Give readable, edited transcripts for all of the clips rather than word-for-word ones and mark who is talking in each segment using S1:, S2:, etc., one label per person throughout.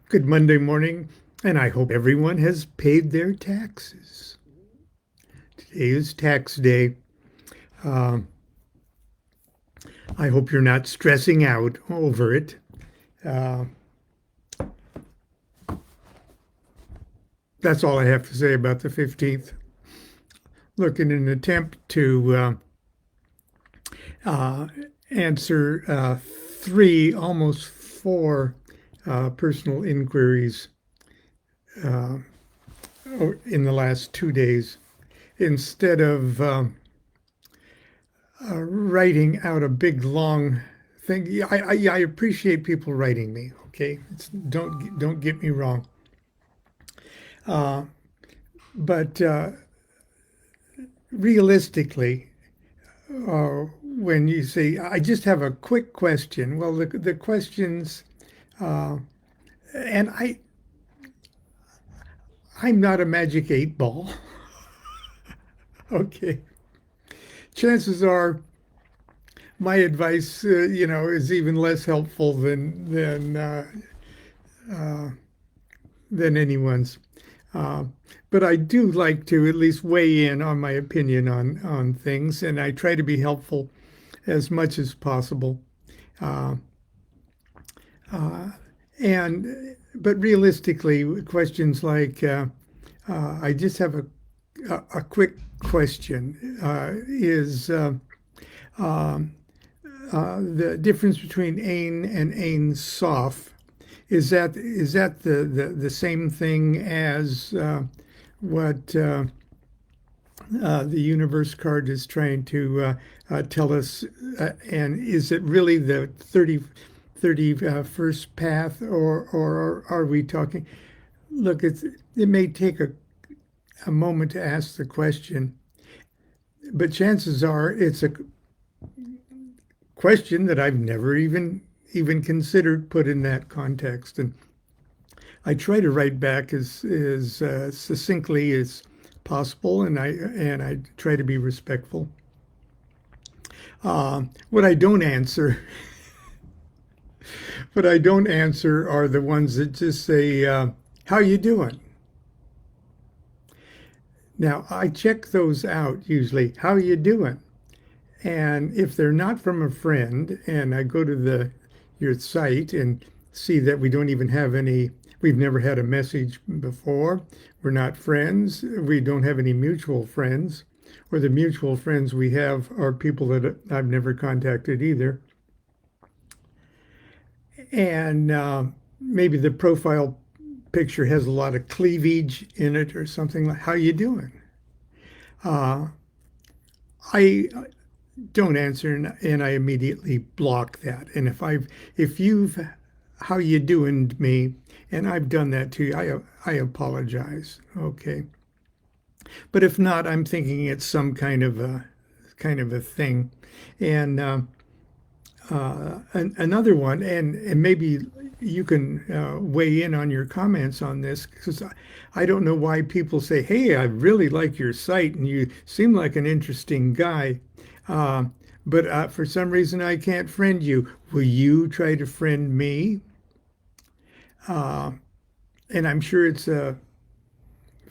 S1: Good Monday morning, and I hope everyone has paid their taxes. Today is tax day. Uh, I hope you're not stressing out over it. Uh, that's all I have to say about the 15th. Look, in an attempt to uh, answer three, almost four personal inquiries uh, in the last 2 days, instead of writing out a big long thing. I appreciate people writing me. Okay, don't get me wrong. Uh, but realistically, when you say I just have a quick question, well, the questions, uh, and I'm not a magic 8 ball. Okay, chances are my advice, is even less helpful uh, than anyone's. Uh, but I do like to at least weigh in on my opinion on things, and I try to be helpful as much as possible. Uh, uh, and but realistically, questions like I just have a quick question is um, the difference between Ain and Ain Sof. Is that the same thing as what the universe card is trying to tell us? And is it really the 31st path, or are we talking? Look, it may take a moment to ask the question, but chances are it's a question that I've never even considered put in that context. And I try to write back as succinctly as possible, and I try to be respectful. What I don't answer, what I don't answer are the ones that just say, "How you doing?" Now I check those out usually. How you doing? And if they're not from a friend, and I go to your site and see that we don't even have any, we've never had a message before, we're not friends, we don't have any mutual friends, or the mutual friends we have are people that I've never contacted either. And maybe the profile picture has a lot of cleavage in it or something like, how you doing? Uh, I don't answer, and I immediately block that. And if you've how you doing me, and I've done that to you, I apologize. Okay, but if not, I'm thinking it's some kind of a thing. And another one, and maybe you can weigh in on your comments on this, because I don't know why people say, "Hey, I really like your site, and you seem like an interesting guy." Uh, but for some reason, I can't friend you. Will you try to friend me? Uh, and I'm sure it's a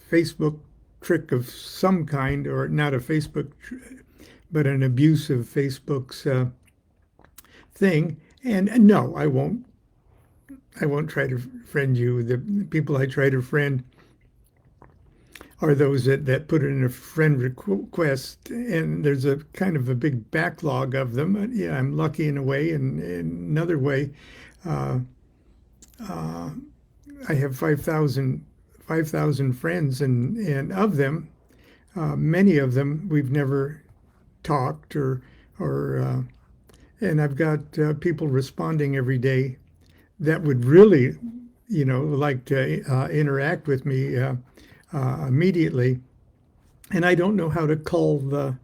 S1: Facebook trick of some kind, or not a Facebook, but an abuse of Facebook's thing. And no, I won't. I won't try to friend you. The people I try to friend are those that put in a friend request, and there's a kind of a big backlog of them. Yeah, I'm lucky in a way, and in another way, uh, uh, I have 5,000 friends, and of them, many of them we've never talked or and I've got people responding every day that would really, like to interact with me immediately, and I don't know how to cull the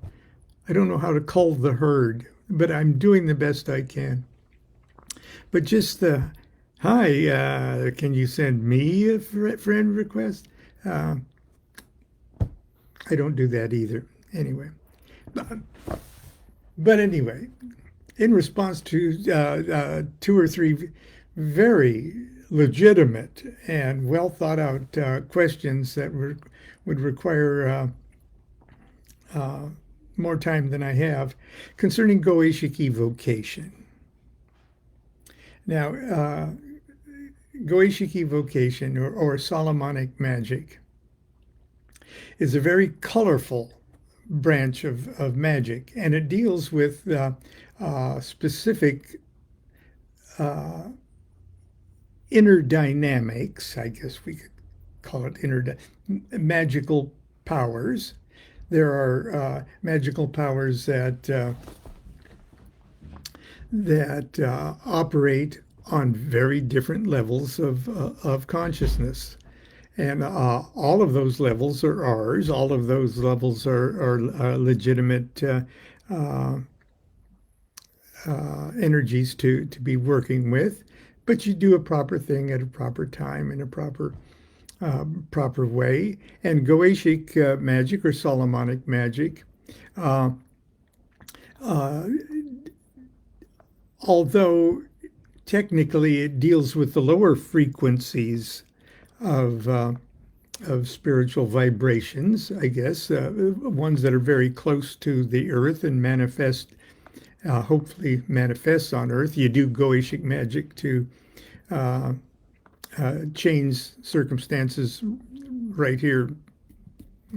S1: herd, but I'm doing the best I can. But just the hi, can you send me a friend request? Uh, I don't do that either. Anyway, but, but anyway, in response to two or three very legitimate and well thought out questions that would require more time than I have concerning Goetic evocation. Now, Goetic evocation or Solomonic magic is a very colorful branch of magic, and it deals with specific inner dynamics, I guess we could call it magical powers. There are magical powers that operate on very different levels of consciousness. And all of those levels are ours. All of those levels are legitimate energies to be working with. But you do a proper thing at a proper time in a proper way. And Goetic magic or Solomonic magic, although technically it deals with the lower frequencies of spiritual vibrations, I guess, ones that are very close to the earth and hopefully manifests on earth. You do Goetic magic to change circumstances right here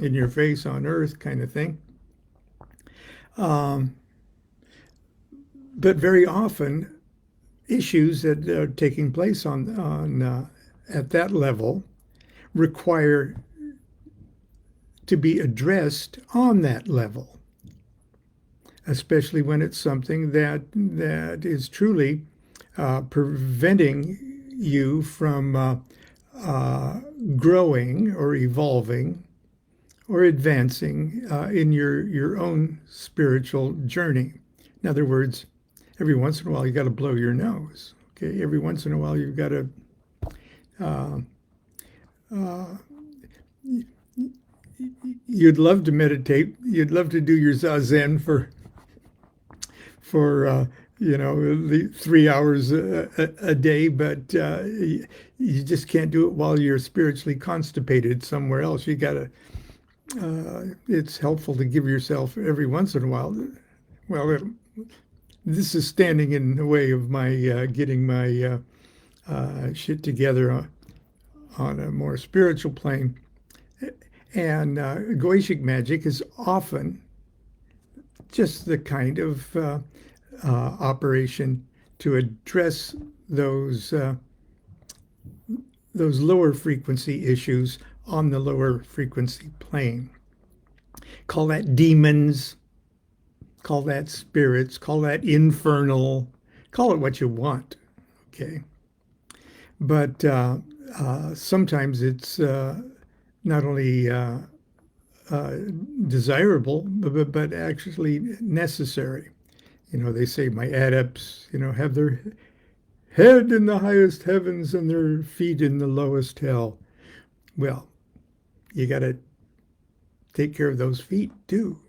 S1: in your face on earth, kind of thing. But very often, issues that are taking place at that level require to be addressed on that level, especially when it's something that is truly preventing you from growing or evolving or advancing in your own spiritual journey. In other words, every once in a while you got to blow your nose. Okay, every once in a while you've got to you'd love to meditate. You'd love to do your zazen for 3 hours a day, but you just can't do it while you're spiritually constipated somewhere else. You got to. It's helpful to give yourself every once in a while. Well, this is standing in the way of my getting my shit together on a more spiritual plane. And Goetic magic is often just the kind of operation to address those lower frequency issues on the lower frequency plane. Call that demons, call that spirits, call that infernal, call it what you want, okay? But sometimes it's not only desirable, but actually necessary. They say my adepts, have their head in the highest heavens and their feet in the lowest hell. Well, you got to take care of those feet too,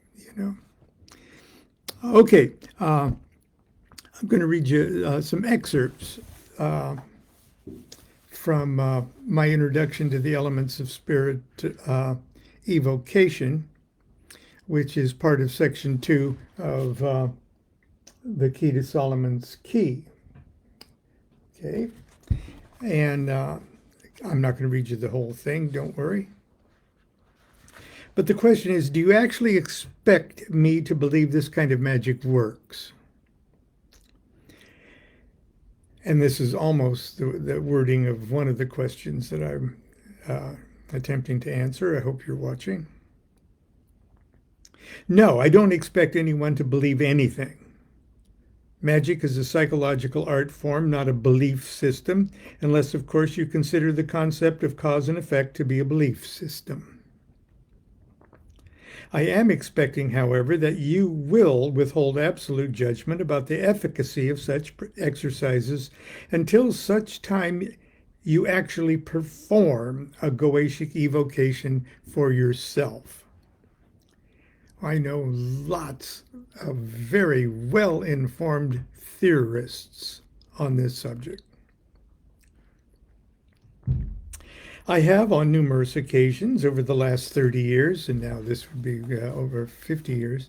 S1: Okay, I'm going to read you some excerpts from my introduction to the elements of spirit evocation, which is part of section 2 of the Key to Solomon's Key. Okay, and I'm not going to read you the whole thing, don't worry. But the question is, do you actually expect me to believe this kind of magic works? And this is almost the wording of one of the questions that I'm attempting to answer. I hope you're watching. No, I don't expect anyone to believe anything. Magic is a psychological art form, not a belief system, unless, of course, you consider the concept of cause and effect to be a belief system. I am expecting, however, that you will withhold absolute judgment about the efficacy of such exercises until such time you actually perform a Goetic evocation for yourself. I know lots of very well-informed theorists on this subject. I have on numerous occasions over the last 30 years, and now this would be over 50 years,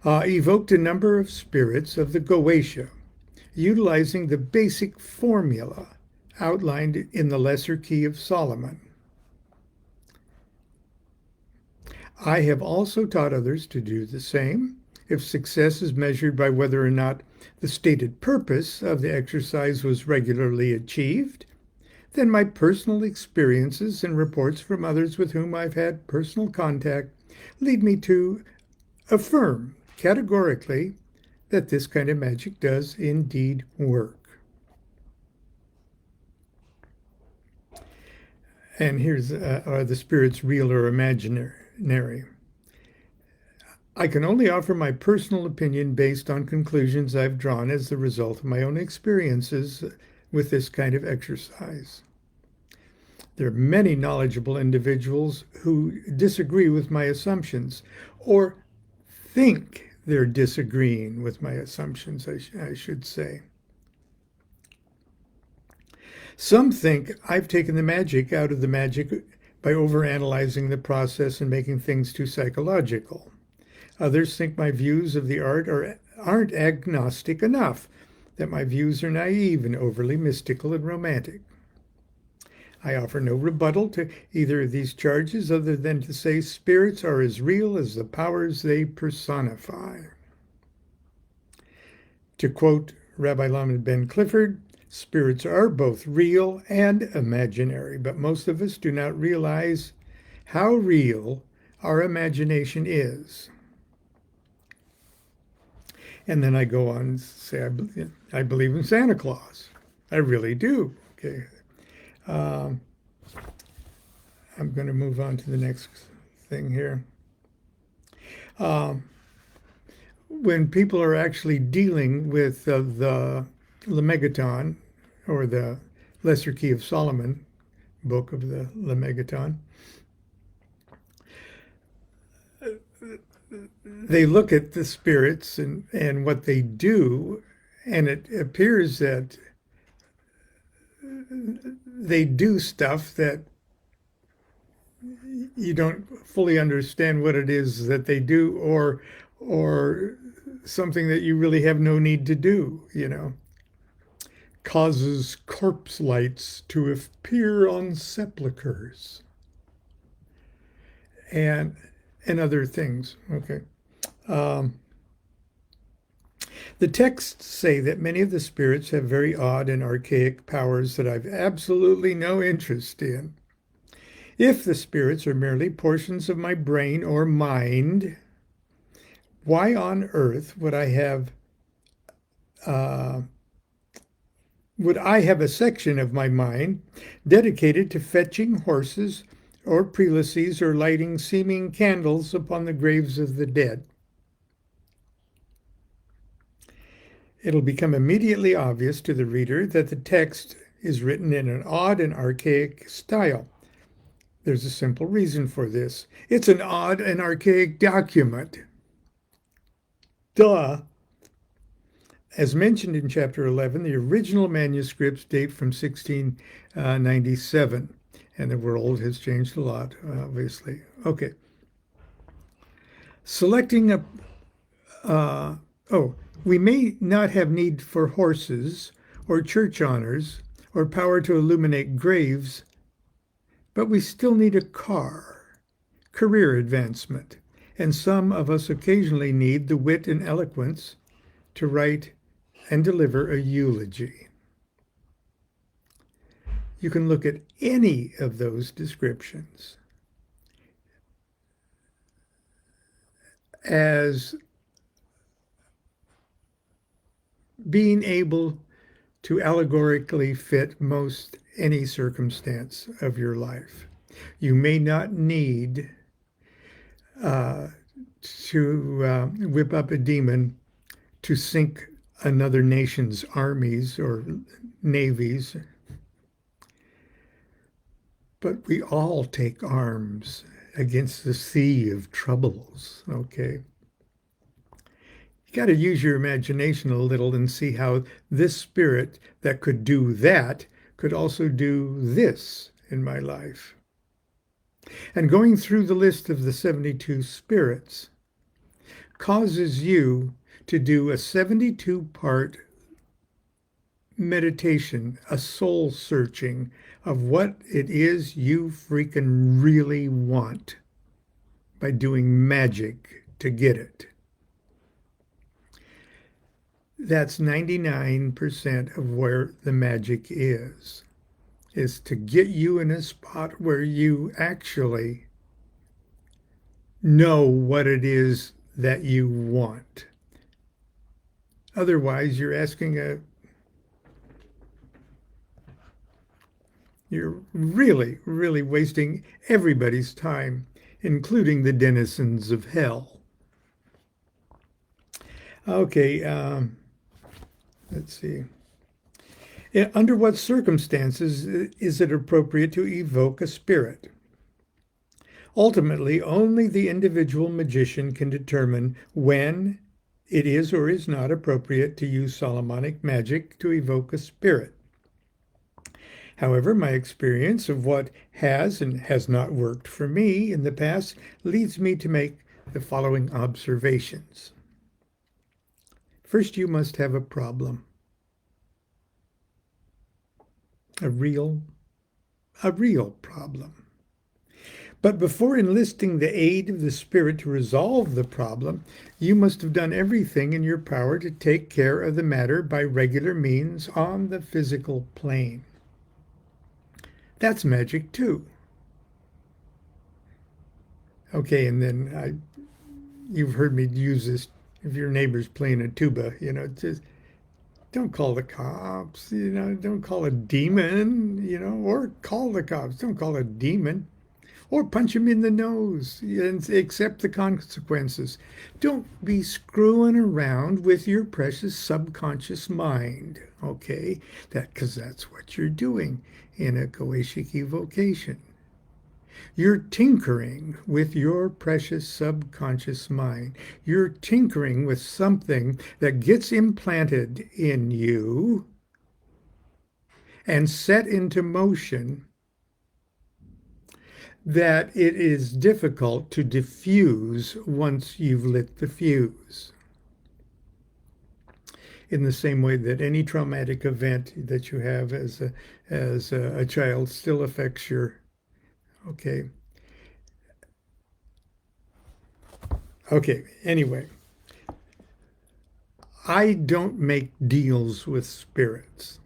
S1: evoked a number of spirits of the Goetia, utilizing the basic formula outlined in the Lesser Key of Solomon. I have also taught others to do the same. If success is measured by whether or not the stated purpose of the exercise was regularly achieved, then my personal experiences and reports from others with whom I've had personal contact lead me to affirm categorically that this kind of magic does indeed work. And here's are the spirits real or imaginary? I can only offer my personal opinion based on conclusions I've drawn as the result of my own experiences with this kind of exercise. There are many knowledgeable individuals who disagree with my assumptions or think they're disagreeing with my assumptions, I should say. Some think I've taken the magic out of the magic by overanalyzing the process and making things too psychological. Others think my views of the art aren't agnostic enough, that my views are naive and overly mystical and romantic. I offer no rebuttal to either of these charges other than to say spirits are as real as the powers they personify. To quote Rabbi Lamed Ben Clifford, spirits are both real and imaginary, but most of us do not realize how real our imagination is. And then I go on and say, I believe in Santa Claus. I really do. Okay. I'm going to move on to the next thing here. When people are actually dealing with the L Megaton, or the Lesser Key of Solomon book of the L Megaton, they look at the spirits and what they do, and it appears that they do stuff that you don't fully understand what it is that they do, or something that you really have no need to do, causes corpse lights to appear on sepulchres and other things. Okay. The texts say that many of the spirits have very odd and archaic powers that I've absolutely no interest in. If the spirits are merely portions of my brain or mind, why on earth would I have a section of my mind dedicated to fetching horses or prelacies or lighting seeming candles upon the graves of the dead? It'll become immediately obvious to the reader that the text is written in an odd and archaic style. There's a simple reason for this. It's an odd and archaic document. Duh. As mentioned in chapter 11, the original manuscripts date from 1697, and the world has changed a lot, obviously. Okay. Selecting a, we may not have need for horses or church honors or power to illuminate graves, but we still need a car, career advancement, and some of us occasionally need the wit and eloquence to write and deliver a eulogy. You can look at any of those descriptions as being able to allegorically fit most any circumstance of your life. You may not need to whip up a demon to sink another nation's armies or navies, but we all take arms against the sea of troubles, okay? You got to use your imagination a little and see how this spirit that could do that could also do this in my life. And going through the list of the 72 spirits causes you to do a 72-part meditation, a soul searching of what it is you freaking really want by doing magic to get it. That's 99% of where the magic is to get you in a spot where you actually know what it is that you want. Otherwise, you're really, really wasting everybody's time, including the denizens of hell. Okay, let's see. Under what circumstances is it appropriate to evoke a spirit? Ultimately, only the individual magician can determine when it is or is not appropriate to use Solomonic magic to evoke a spirit. However, my experience of what has and has not worked for me in the past leads me to make the following observations. First, you must have a problem. A real problem. But before enlisting the aid of the Spirit to resolve the problem, you must have done everything in your power to take care of the matter by regular means on the physical plane. That's magic too. Okay, and then you've heard me use this. If your neighbor's playing a tuba, just don't call the cops, don't call a demon, or call the cops. Don't call a demon. Or punch him in the nose and accept the consequences. Don't be screwing around with your precious subconscious mind, okay? Because that's what you're doing in a Goetic evocation. You're tinkering with your precious subconscious mind. You're tinkering with something that gets implanted in you and set into motion that it is difficult to diffuse once you've lit the fuse. In the same way that any traumatic event that you have as a child still affects your, okay. Okay, anyway, I don't make deals with spirits.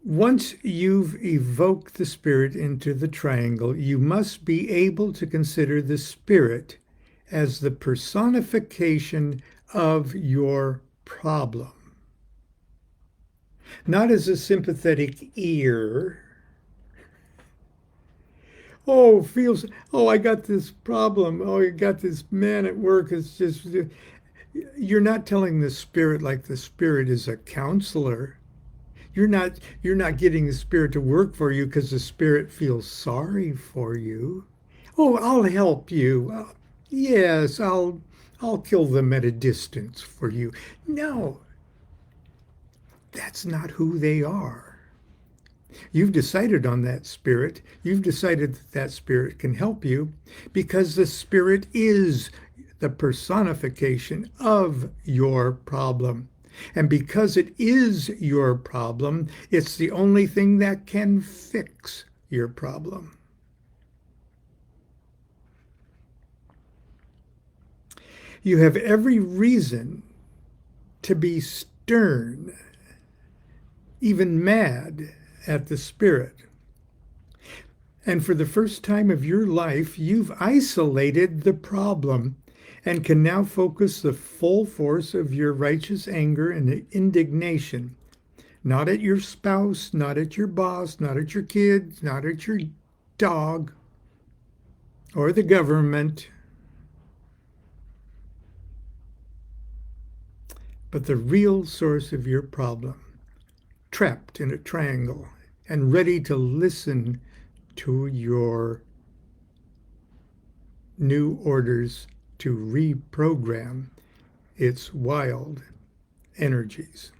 S1: Once you've evoked the spirit into the triangle, you must be able to consider the spirit as the personification of your problem. Not as a sympathetic ear. Oh, I got this problem. Oh, I got this man at work. It's just, you're not telling the spirit like the spirit is a counselor. You're not getting the spirit to work for you because the spirit feels sorry for you. Oh, I'll help you. Yes, I'll kill them at a distance for you. No, that's not who they are. You've decided on that spirit. You've decided that that spirit can help you because the spirit is the personification of your problem. And because it is your problem, it's the only thing that can fix your problem. You have every reason to be stern, even mad at the spirit. And for the first time of your life, you've isolated the problem and can now focus the full force of your righteous anger and indignation, not at your spouse, not at your boss, not at your kids, not at your dog or the government, but the real source of your problem, trapped in a triangle and ready to listen to your new orders to reprogram its wild energies.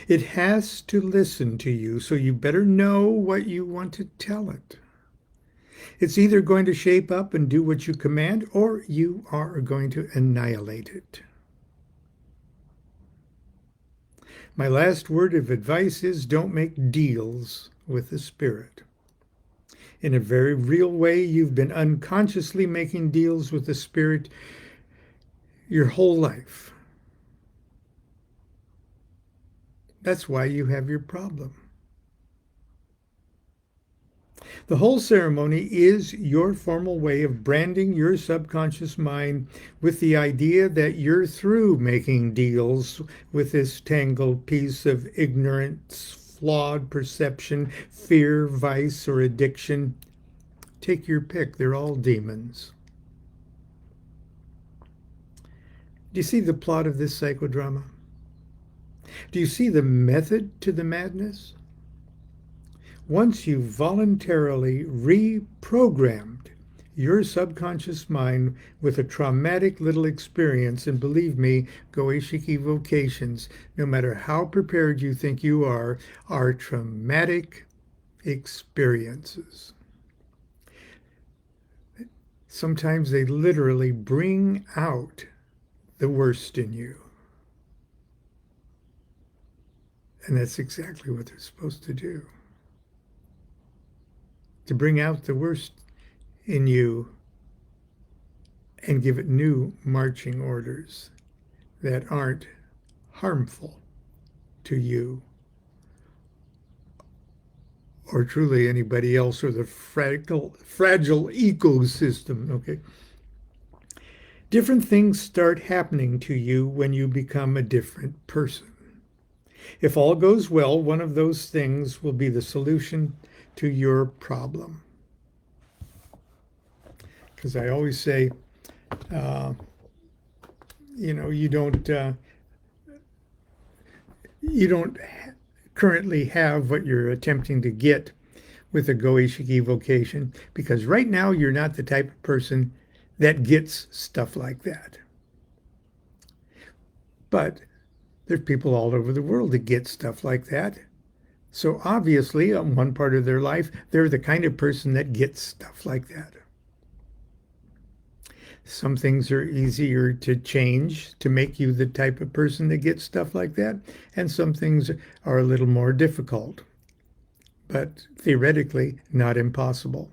S1: It has to listen to you, so you better know what you want to tell it. It's either going to shape up and do what you command, or you are going to annihilate it. My last word of advice is don't make deals with the spirit. In a very real way, you've been unconsciously making deals with the spirit your whole life. That's why you have your problem. The whole ceremony is your formal way of branding your subconscious mind with the idea that you're through making deals with this tangled piece of ignorance, flawed perception, fear, vice, or addiction. Take your pick, they're all demons. Do you see the plot of this psychodrama? Do you see the method to the madness? Once you've voluntarily reprogrammed your subconscious mind with a traumatic little experience, and believe me, Goetic evocations, no matter how prepared you think you are traumatic experiences. Sometimes they literally bring out the worst in you. And that's exactly what they're supposed to do. To bring out the worst in you and give it new marching orders that aren't harmful to you or truly anybody else or the fragile ecosystem, okay? Different things start happening to you when you become a different person. If all goes well, one of those things will be the solution to your problem. Because I always say, you don't currently have what you're attempting to get with a Goetic evocation, because right now you're not the type of person that gets stuff like that. But there's people all over the world that get stuff like that. So obviously, on one part of their life, they're the kind of person that gets stuff like that. Some things are easier to change to make you the type of person that gets stuff like that, and some things are a little more difficult, but theoretically not impossible.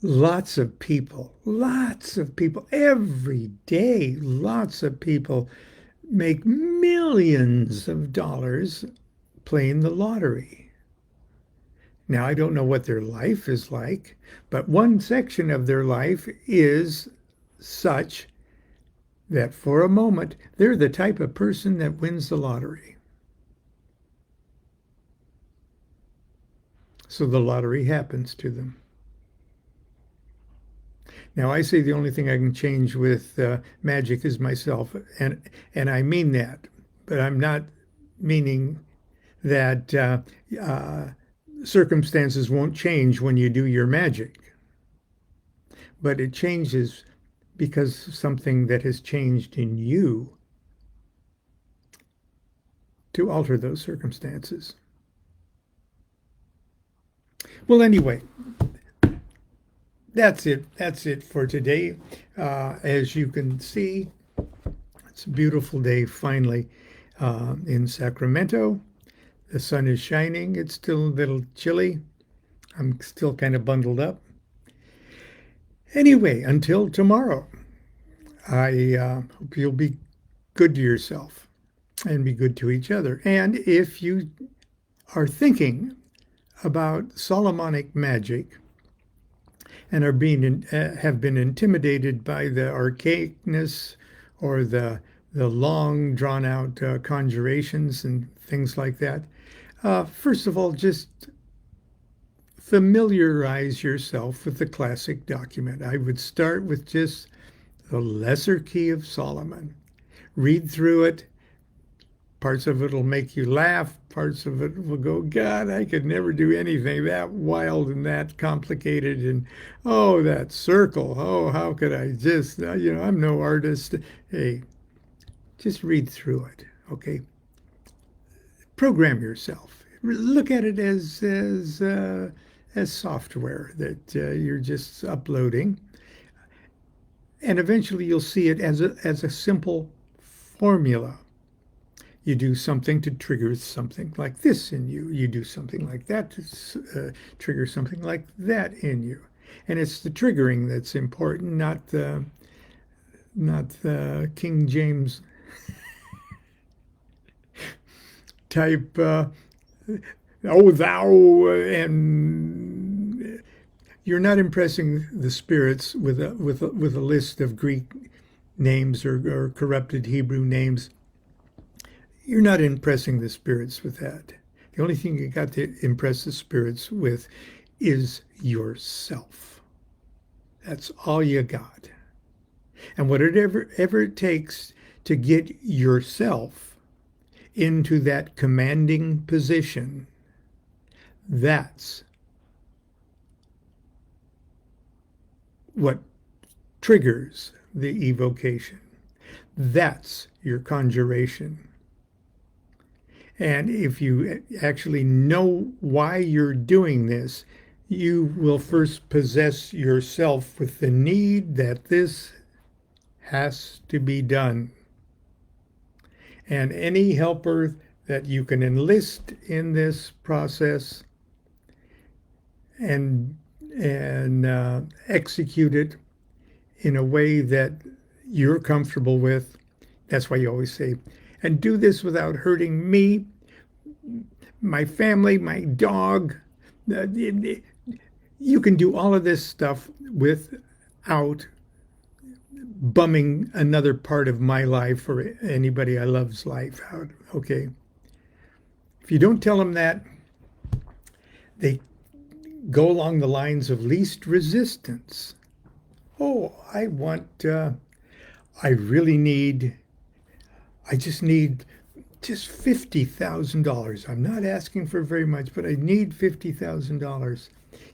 S1: Lots of people every day, lots of people make millions of dollars playing the lottery. Now, I don't know what their life is like, but one section of their life is such that for a moment, they're the type of person that wins the lottery. So the lottery happens to them. Now, I say the only thing I can change with magic is myself, and I mean that, but I'm not meaning that circumstances won't change when you do your magic. But it changes because of something that has changed in you to alter those circumstances. Well, anyway, that's it. That's it for today. As you can see, it's a beautiful day finally in Sacramento. The sun is shining. It's still a little chilly. I'm still kind of bundled up. Anyway, until tomorrow, I hope you'll be good to yourself and be good to each other. And if you are thinking about Solomonic magic and are have been intimidated by the archaicness or the long drawn out conjurations and things like that, first of all, just familiarize yourself with the classic document. I would start with just the Lesser Key of Solomon. Read through it. Parts of it will make you laugh. Parts of it will go, God, I could never do anything that wild and that complicated. And, oh, that circle. Oh, how could I just, I'm no artist. Hey, just read through it, okay? program yourself. Look at it as software that you're just uploading, and eventually you'll see it as a simple formula. You do something to trigger something like this in you. You do something like that to trigger something like that in you. And it's the triggering that's important, not the King James type oh thou and you're not impressing the spirits with a list of Greek names or corrupted Hebrew names. You're not impressing the spirits with that. The only thing you got to impress the spirits with is yourself. That's all you got. And whatever it takes to get yourself into that commanding position, that's what triggers the evocation. That's your conjuration. And if you actually know why you're doing this, you will first possess yourself with the need that this has to be done. And any helper that you can enlist in this process and execute it in a way that you're comfortable with. That's why you always say, and do this without hurting me, my family, my dog. You can do all of this stuff without bumming another part of my life or anybody I love's life out. Okay. If you don't tell them that, they go along the lines of least resistance. Oh, I just need just $50,000. I'm not asking for very much, but I need $50,000.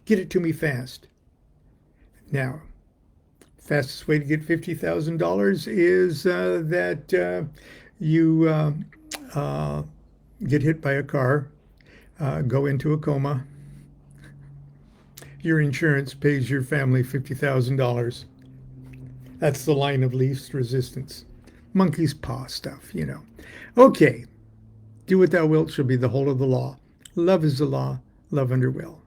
S1: Get it to me fast. Now, fastest way to get $50,000 is that you get hit by a car, go into a coma. Your insurance pays your family $50,000. That's the line of least resistance. Monkey's paw stuff, you know. Okay. Do what thou wilt shall be the whole of the law. Love is the law. Love under will.